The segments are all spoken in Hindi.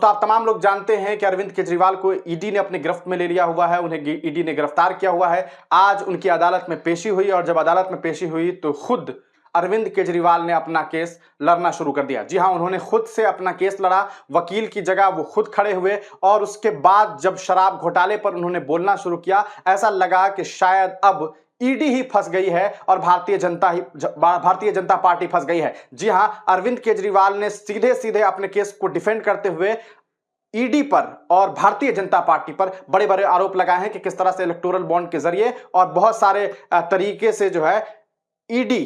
दोस्तों, आप तमाम लोग जानते हैं कि अरविंद केजरीवाल को ईडी ने अपने गिरफ्त में ले लिया हुआ है। उन्हें ईडी ने गिरफ्तार किया हुआ है। आज उनकी अदालत में पेशी हुई और जब अदालत में पेशी हुई तो खुद अरविंद केजरीवाल ने अपना केस लड़ना शुरू कर दिया। जी हां, उन्होंने खुद से अपना केस लड़ा। वकील की जगह वो खुद खड़े हुए और उसके बाद जब शराब घोटाले पर उन्होंने बोलना शुरू किया, ऐसा लगा कि शायद अब ईडी ही फंस गई है और भारतीय जनता पार्टी फंस गई है। जी हां, अरविंद केजरीवाल ने सीधे सीधे अपने केस को डिफेंड करते हुए ईडी पर और भारतीय जनता पार्टी पर बड़े बड़े आरोप लगाए हैं कि किस तरह से इलेक्टोरल बॉन्ड के जरिए और बहुत सारे तरीके से जो है ईडी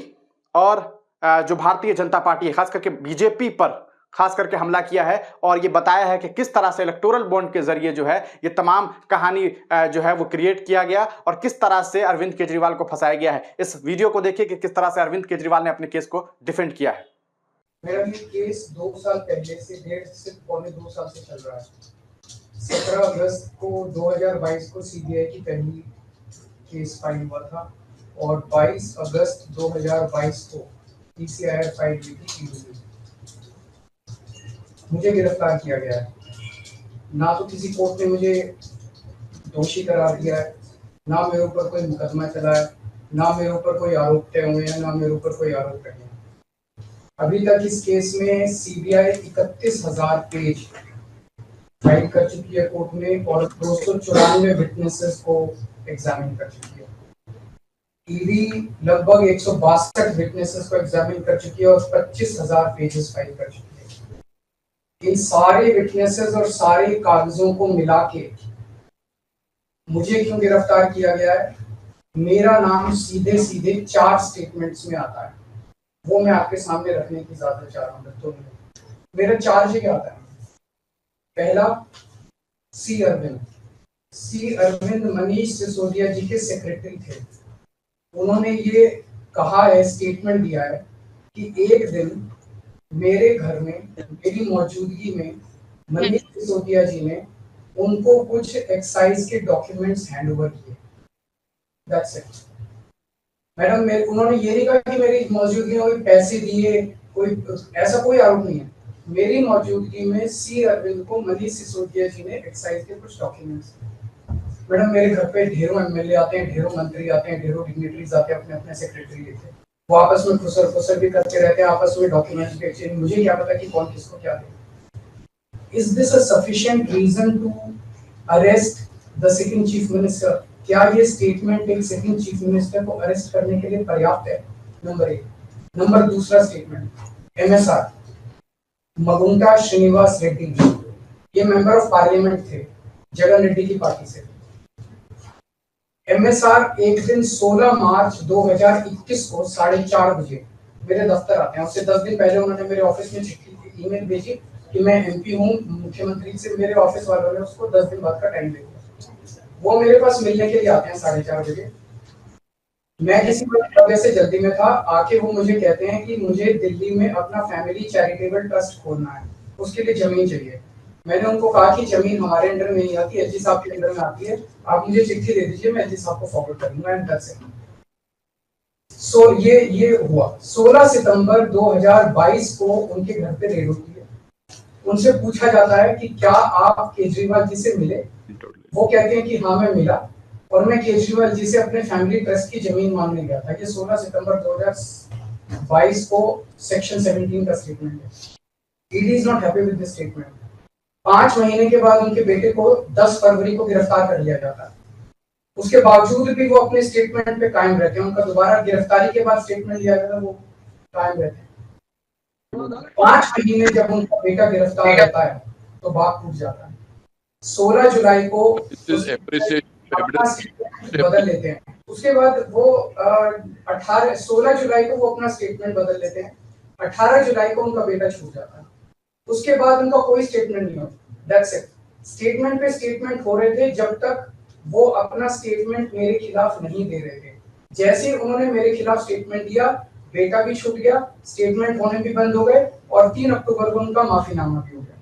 और जो भारतीय जनता पार्टी है, खास करके बीजेपी पर खास करके हमला किया है और ये बताया है कि किस तरह से इलेक्टोरल बॉन्ड के जरिए जो है ये तमाम कहानी जो है वो क्रिएट किया गया और किस तरह से अरविंद केजरीवाल को फंसाया गया है। इस वीडियो को देखिए कि किस तरह से अरविंद केजरीवाल ने अपने केस को डिफेंड किया है। मेरा ये केस 2 साल पहले से 1.5 से पौने 2 साल से चल रहा है। 17 अगस्त को 2022 को सीबीआई की पहली केस फाइल हुआ था और 22 अगस्त 2022 को पीसीआर फाइल हुई थी। मुझे गिरफ्तार किया गया है। ना तो किसी कोर्ट ने मुझे दोषी करार दिया है, ना मेरे ऊपर कोई मुकदमा चला है, ना मेरे ऊपर कोई आरोप तय हुए हैं, ना मेरे ऊपर कोई आरोप तय हैं। अभी तक इस केस में सीबीआई 31,000 पेज फाइल कर चुकी है कोर्ट में और 294 विटनेसेस को एग्जामिन कर चुकी है। ईडी लगभग 162 विटनेसेस को एग्जामिन कर चुकी है और 25,000 पेजेस फाइल कर चुकी है। इन सारे विटनेसेस और सारे कागजों को मिला के मुझे क्यों गिरफ्तार किया गया है? मेरा नाम सीधे सीधे 4 स्टेटमेंट्स में आता है, वो मैं आपके सामने रखने की इजाजत चाह रहा हूँ। तो मेरा चार्ज क्या आता है? पहला, सी अरविंद मनीष सिसोदिया जी के सेक्रेटरी थे। उन्होंने ये कहा है, स्टेटमेंट दिया है कि एक दिन मेरे घर में मेरी मौजूदगी में मनीष सिसोदिया जी ने उनको कुछ एक्साइज के डॉक्यूमेंट्स हैंड ओवर किए। That's it madam. उन्होंने ये नहीं कहा कि मेरी मौजूदगी में कोई पैसे दिए, कोई ऐसा कोई आरोप नहीं है। मेरी मौजूदगी में सी अरविंद को मनीष सिसोदिया जी ने एक्साइज के कुछ डॉक्यूमेंट्स। मैडम, मेरे घर पे ढेरों एमएलए आते हैं, ढेरों मंत्री आते हैं, ढेरों डिग्निटरीज आते हैं, अपने अपने सेक्रेटरी लेते हैं। वो आपस में खुसर भी करते रहते हैं, आपस में डॉक्यूमेंट्स भी एक्सचेंज। मुझे क्या पता कि कौन किसको क्या दे। Is this a sufficient reason to arrest the sitting chief minister? क्या ये स्टेटमेंट एक सिटिंग चीफ मिनिस्टर को अरेस्ट करने के लिए पर्याप्त है? नंबर 1। नंबर दूसरा स्टेटमेंट, एमएसआर मगुंटा श्रीनिवास रेड्डी, ये मेंबर ऑफ पार्लियामेंट थे जगन रेड्डी की पार्टी से। एमएसआर एक दिन 16 मार्च 2021 को 4:30 बजे मेरे दफ्तर आते हैं। उससे 10 दिन पहले उन्होंने मेरे ऑफिस में चिट्ठी ईमेल भेजी कि मैं एमपी हूँ, मुख्यमंत्री से मेरे ऑफिस वालों ने उसको 10 दिन बाद का टाइम दे दिया। वो मेरे पास मिलने के लिए आते हैं 4:30 बजे। मैं किसी वजह से जल्दी में था, आके वो मुझे कहते हैं कि मुझे दिल्ली में अपना फैमिली चैरिटेबल ट्रस्ट खोलना है, उसके लिए जमीन चाहिए। मैंने उनको कहा कि जमीन हमारे अंडर में नहीं आती, एलजी साहब के अंडर में आती है, आप मुझे चिट्ठी दे दीजिए, मैं एलजी साहब को फॉरवर्ड कर दूंगा। And that's it. सो ये हुआ। 16 सितंबर 2022 को उनके घर पे रेड होती है। उनसे पूछा जाता है कि क्या आप केजरीवाल जी से मिले? वो कहते हैं कि हाँ मैं मिला और मैं केजरीवाल जी से अपने फैमिली ट्रस्ट की जमीन मांगने गया था। ये 16 सितंबर 2022 को सेक्शन 17 का स्टेटमेंट है। ED is not happy with this statement. 5 महीने के बाद उनके बेटे को 10 फरवरी को गिरफ्तार कर लिया जाता है। उसके बावजूद भी वो अपने स्टेटमेंट पे कायम रहते हैं। उनका दोबारा गिरफ्तारी के बाद स्टेटमेंट लिया गया, वो कायम रहते हैं। 5 महीने जब उनका बेटा गिरफ्तार रहता है तो बात टूट जाता है। 16 जुलाई को अपना स्टेटमेंट बदल लेते हैं। उसके बाद वो 16 जुलाई को वो अपना स्टेटमेंट बदल लेते हैं। 18 जुलाई को उनका बेटा छूट जाता है। उसके बाद उनका कोई स्टेटमेंट नहीं होता। That's it. स्टेटमेंट पे स्टेटमेंट हो रहे थे जब तक वो अपना स्टेटमेंट मेरे खिलाफ नहीं दे रहे थे। जैसे उन्होंने मेरे खिलाफ स्टेटमेंट दिया, बेटा भी छूट गया, स्टेटमेंट होने भी बंद हो गए और 3 अक्टूबर को उनका माफीनामा भी हो गया।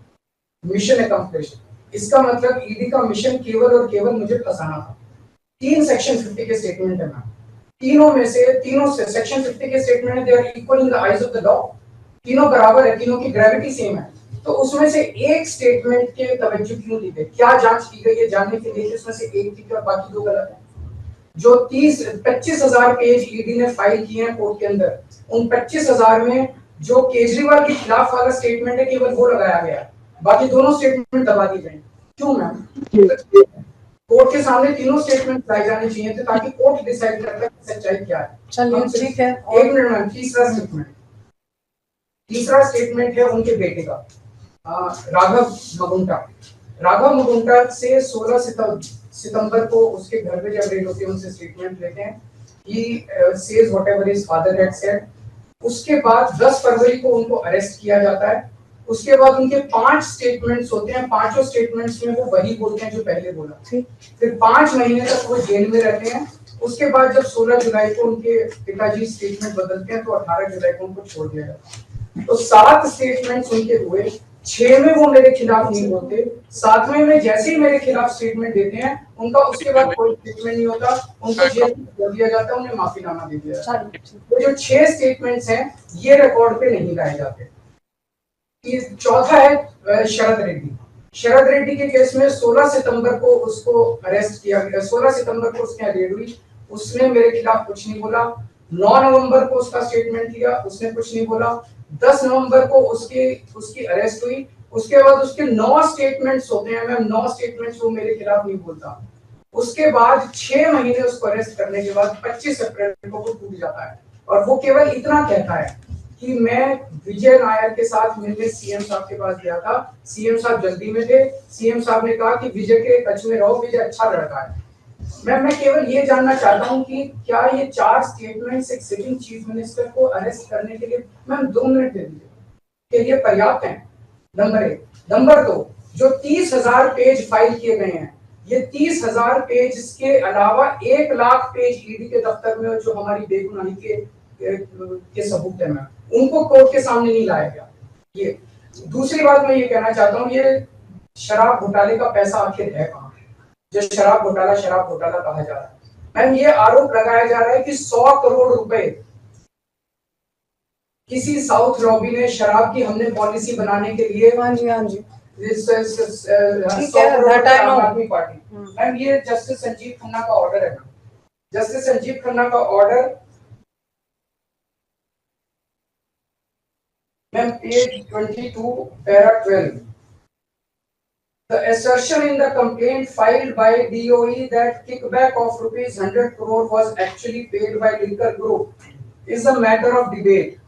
Mission accomplished. इसका मतलब ईडी का मिशन केवल और केवल मुझे फंसाना था। 3 सेक्शन 50 के स्टेटमेंट है। तीनों से सेक्शन 50 के statement they are equal in the eyes of the law. तीनों बराबर है, तीनों की ग्रेविटी सेम है। तो उसमें से एक स्टेटमेंट के तवज्जो क्यों दी गई, क्या जांच की गई है जानने के लिए उसमें से एक ठीक है बाकी दो गलत है। जो 25,000 पेज ईडी ने फाइल किए हैं कोर्ट के अंदर, उन 25,000 में जो केजरीवाल के खिलाफ वाला स्टेटमेंट है केवल वो लगाया गया, बाकी दोनों स्टेटमेंट दबा दी गई। क्यों मैम? कोर्ट के सामने तीनों स्टेटमेंट लाई जाने चाहिए थे ताकि कोर्ट डिसाइड कर ले सच्चाई क्या है। चलिए ठीक है। एक मिनट मैम, तीसरा स्टेटमेंट है उनके बेटे का, राघव मगुंटा। राघव मगुंटा से 16 सितंबर को उसके घर पे जब रेड होती है उनसे स्टेटमेंट लेते हैं, he says whatever his father had said। उसके बाद 10 फरवरी को उनको अरेस्ट किया जाता है। उसके बाद उनके 5 स्टेटमेंट्स होते हैं, पांचों स्टेटमेंट्स में वो वही बोलते हैं जो पहले बोला। फिर 5 महीने तक वो जेल में रहते हैं। उसके बाद जब 16 जुलाई को उनके पिताजी स्टेटमेंट बदलते हैं तो 18 जुलाई को उनको छोड़ दिया जाता है। तो 7 स्टेटमेंट्स उनके हुए, 6 में वो मेरे खिलाफ नहीं बोलते, 7वें में जैसे ही मेरे खिलाफ स्टेटमेंट देते हैं उनका उसके बाद कोई स्टेटमेंट नहीं होता, उनको जेल में कर दिया जाता है, उन्हें माफीनामा दे दिया जाता है। तो जो 6 स्टेटमेंट्स हैं ये रिकॉर्ड पे नहीं लाए जाते। चौथा है शरद रेड्डी। शरद रेड्डी के केस में 16 सितंबर को उसको अरेस्ट किया गया, 16 सितंबर को उसकी रेड हुई, उसने मेरे खिलाफ कुछ नहीं बोला। 9 नवंबर को उसका स्टेटमेंट लिया, उसने कुछ नहीं बोला। 10 नवंबर को उसकी अरेस्ट हुई। उसके बाद उसके 9 स्टेटमेंट्स होते हैं मैम, 9 स्टेटमेंट्स वो मेरे खिलाफ नहीं बोलता। उसके बाद 6 महीने उसको अरेस्ट करने के बाद 25 अप्रैल को वो टूट जाता है और वो केवल इतना कहता है कि मैं विजय नायर के साथ मिलने सीएम साहब के पास गया था, सीएम साहब जल्दी में थे, सीएम साहब ने कहा कि विजय के टच में रहो, विजय अच्छा लड़का है। मैं केवल ये जानना चाहता हूं कि क्या ये 4 स्टेटमेंट्स एक सिटिंग चीफ मिनिस्टर को अरेस्ट करने के लिए, मैम 2 मिनट दे दीजिए, कि ये पर्याप्त है? नंबर 1। नंबर 2, जो 30,000 पेज फाइल किए गए हैं, ये 30,000 पेज के अलावा 1 लाख पेज ईडी के दफ्तर में जो हमारी बेगुनाही के सबूत है मैम, उनको कोर्ट के सामने नहीं लाया गया। ये दूसरी बात मैं ये कहना चाहता हूँ, ये शराब घोटाले का पैसा आखिर है कहाँ, जो शराब घोटाला कहा जा रहा है। मैम ये आरोप लगाया जा रहा है कि 100 करोड़ रुपए किसी साउथ लॉबी ने शराब की हमने पॉलिसी बनाने के लिए, हाँ जी आम आदमी पार्टी, मैम ये जस्टिस संजीव खन्ना का ऑर्डर है। जस्टिस संजीव खन्ना का order ma'am page 22 para 12। The assertion in the complaint filed by DOE that kickback of rupees 100 crore was actually paid by liquor group is a matter of debate।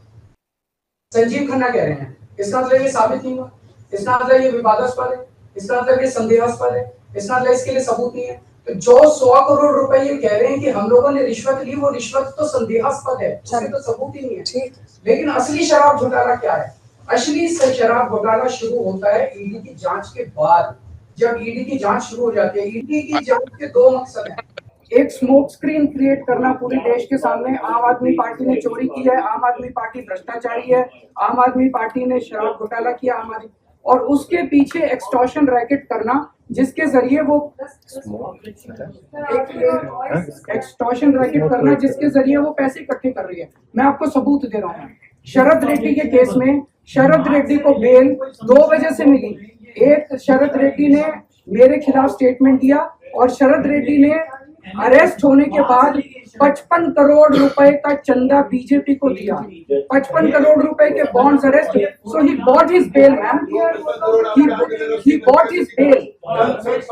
Sanjeev Khanna कह रहे हैं, इसका मतलब ये साबित नहीं हुआ, इसका मतलब ये विवादास्पद है, इसका मतलब ये संदेहास्पद है, इसका मतलब इसके लिए सबूत नहीं है। तो जो 100 करोड़ रुपए ये कह रहे हैं कि हम लोगों ने रिश्वत ली, वो रिश्वत तो संदेहास्पद है, उसके तो सबूत ही नहीं है। लेकिन असली शराब घोटाला क्या है? असली शराब घोटाला शुरू होता है ईडी की जांच के बाद। जब ईडी की जांच शुरू हो जाती है, ईडी की जांच के 2 मकसद हैं। एक स्मोक स्क्रीन क्रिएट करना पूरे देश के सामने, आम आदमी पार्टी ने चोरी की है, आम आदमी पार्टी भ्रष्टाचारी है, आम आदमी पार्टी ने शराब घोटाला किया, और उसके पीछे एक्सटॉर्शन रैकेट करना जिसके जरिए वो एक्सटॉर्शन रैकेट करना जिसके जरिए वो पैसे इकट्ठे कर रही है। मैं आपको सबूत दे रहा हूँ। शरद रेड्डी के केस में शरद रेड्डी को बेल 2 वजह से मिली। एक, शरद रेड्डी ने मेरे खिलाफ स्टेटमेंट दिया और शरद रेड्डी ने अरेस्ट होने के बाद 55 करोड़ रुपए का चंदा बीजेपी को दिया। 55 करोड़ रुपए के bonds arrest, so he bought his bail ma'am, he bought his bail।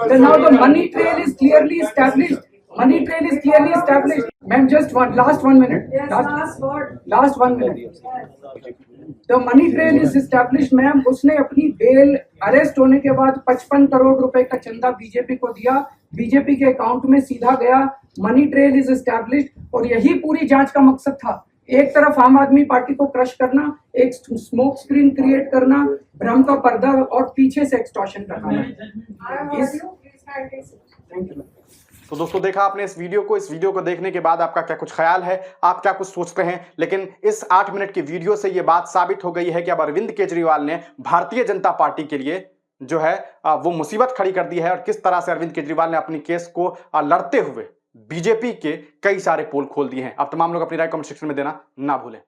Then now the money trail is clearly established। Money trail is clearly established। Ma'am, just last 1 minute। Last 1 minute। The money trail is established ma'am. उसने अपनी बेल अरेस्ट होने के बाद 55 करोड़ रुपए का चंदा बीजेपी को दिया, बीजेपी के अकाउंट में सीधा गया। मनी ट्रेल इज एस्टैब्लिश्ड और यही पूरी जांच का मकसद था। एक तरफ आम आदमी पार्टी को क्रश करना, एक स्मोक स्क्रीन क्रिएट करना, भ्रम का पर्दा और पीछे से एक्सटॉर्शन करना। Thank you. तो दोस्तों देखा आपने इस वीडियो को देखने के बाद आपका क्या कुछ ख्याल है, आप क्या कुछ सोचते हैं? लेकिन इस 8 मिनट की वीडियो से ये बात साबित हो गई है कि अब अरविंद केजरीवाल ने भारतीय जनता पार्टी के लिए जो है वो मुसीबत खड़ी कर दी है और किस तरह से अरविंद केजरीवाल ने अपनी केस को लड़ते हुए बीजेपी के कई सारे पोल खोल दिए हैं। अब तमाम लोग अपनी राय कमेंट सेक्शन में देना ना भूलें।